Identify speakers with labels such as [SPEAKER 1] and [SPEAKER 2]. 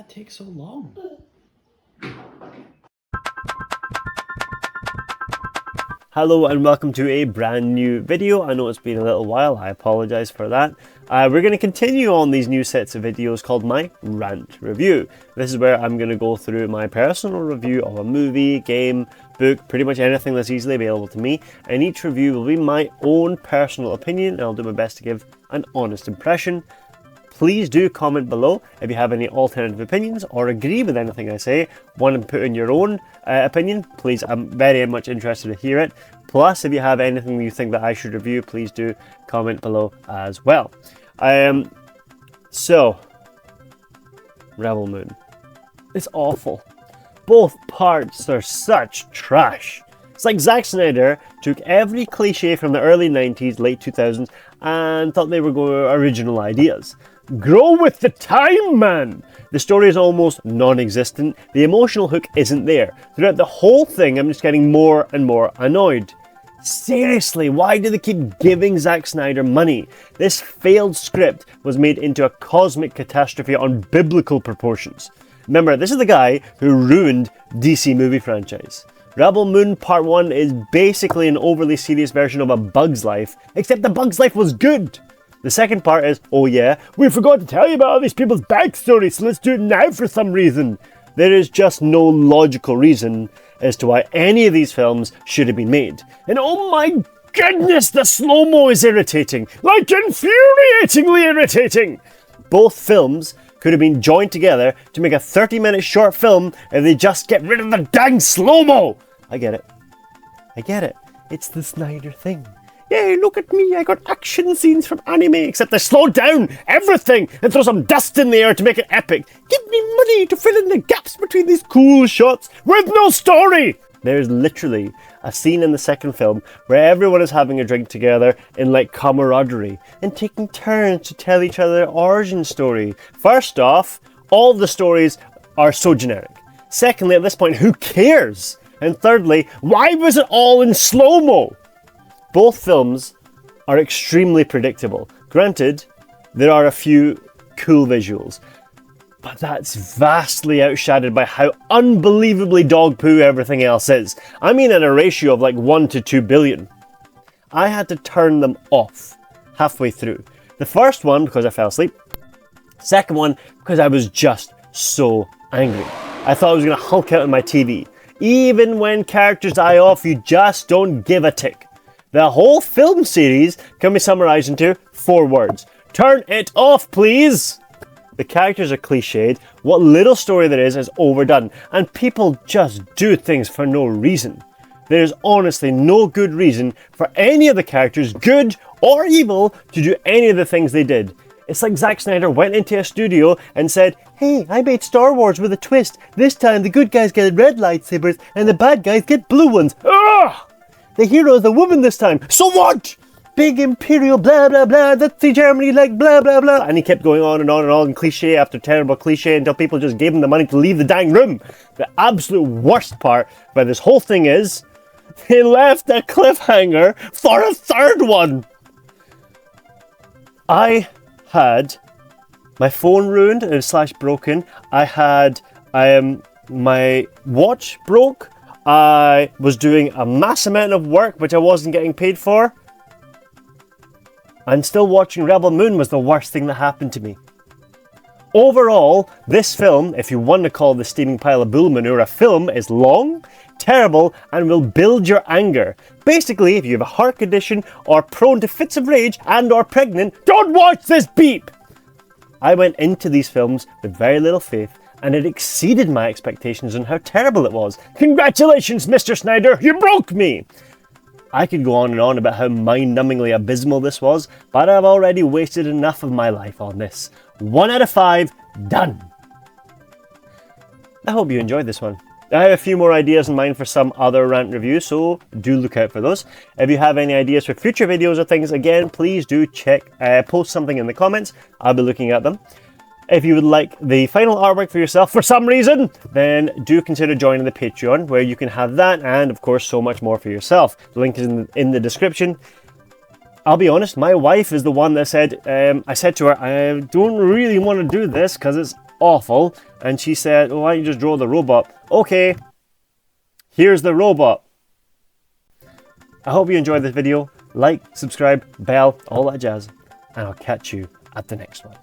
[SPEAKER 1] that take so long? Hello and welcome to a brand new video. I know it's been a little while, I apologize for that. We're going to continue on these new sets of videos called my Rant Review. This is where I'm going to go through my personal review of a movie, game, book, pretty much anything that's easily available to me, and each review will be my own personal opinion, and I'll do my best to give an honest impression. Please do comment below if you have any alternative opinions or agree with anything I say. Want to put in your own opinion? Please, I'm very much interested to hear it. Plus, if you have anything you think that I should review, please do comment below as well. So, Rebel Moon. It's awful. Both parts are such trash. It's like Zack Snyder took every cliche from the early 90s, late 2000s, and thought they were original ideas. Grow with the time, man! The story is almost non-existent. The emotional hook isn't there. Throughout the whole thing, I'm just getting more and more annoyed. Seriously, why do they keep giving Zack Snyder money? This failed script was made into a cosmic catastrophe on biblical proportions. Remember, this is the guy who ruined DC movie franchise. Rebel Moon Part 1 is basically an overly serious version of A Bug's Life, except The Bug's Life was good. The second part is, oh yeah, we forgot to tell you about all these people's backstories, so let's do it now for some reason. There is just no logical reason as to why any of these films should have been made. And oh my goodness, the slow-mo is irritating, like infuriatingly irritating. Both films could have been joined together to make a 30-minute short film if they just get rid of the dang slow-mo. I get it. It's the Snyder thing. Yay, look at me, I got action scenes from anime, except they slow down everything and throw some dust in the air to make it epic. Give me money to fill in the gaps between these cool shots with no story. There's literally a scene in the second film where everyone is having a drink together in like camaraderie and taking turns to tell each other their origin story. First off, all the stories are so generic. Secondly, at this point, who cares? And thirdly, why was it all in slow-mo? Both films are extremely predictable. Granted, there are a few cool visuals, but that's vastly outshadowed by how unbelievably dog poo everything else is. I mean at a ratio of like 1 to 2 billion. I had to turn them off halfway through. The first one because I fell asleep. Second one because I was just so angry. I thought I was going to hulk out on my TV. Even when characters die off, you just don't give a tick. The whole film series can be summarized into 4 words. Turn it off, please! The characters are cliched, what little story there is overdone, and people just do things for no reason. There is honestly no good reason for any of the characters, good or evil, to do any of the things they did. It's like Zack Snyder went into a studio and said, hey, I made Star Wars with a twist. This time the good guys get red lightsabers and the bad guys get blue ones. Ugh! The hero is a woman this time. So what? Big imperial blah blah blah. That's the Germany like blah blah blah. And he kept going on and on and on, cliche after terrible cliche, until people just gave him the money to leave the dang room. The absolute worst part about this whole thing is they left a cliffhanger for a third one. I had my phone ruined / broken. I had my watch broke. I was doing a mass amount of work which I wasn't getting paid for. And still watching Rebel Moon was the worst thing that happened to me. Overall, this film, if you want to call the steaming pile of bull manure a film, is long, terrible, and will build your anger. Basically, if you have a heart condition or prone to fits of rage and or pregnant, don't watch this beep! I went into these films with very little faith, and it exceeded my expectations on how terrible it was. Congratulations, Mr. Snyder, you broke me! I could go on and on about how mind-numbingly abysmal this was, but I've already wasted enough of my life on this. 1 out of 5, done! I hope you enjoyed this one. I have a few more ideas in mind for some other rant reviews, so do look out for those. If you have any ideas for future videos or things, again, please do post something in the comments. I'll be looking at them. If you would like the final artwork for yourself for some reason, then do consider joining the Patreon, where you can have that and, of course, so much more for yourself. The link is in the description. I'll be honest, my wife is the one that said, I said to her, I don't really want to do this because it's awful. And she said, oh, why don't you just draw the robot? Okay, here's the robot. I hope you enjoyed this video. Like, subscribe, bell, all that jazz. And I'll catch you at the next one.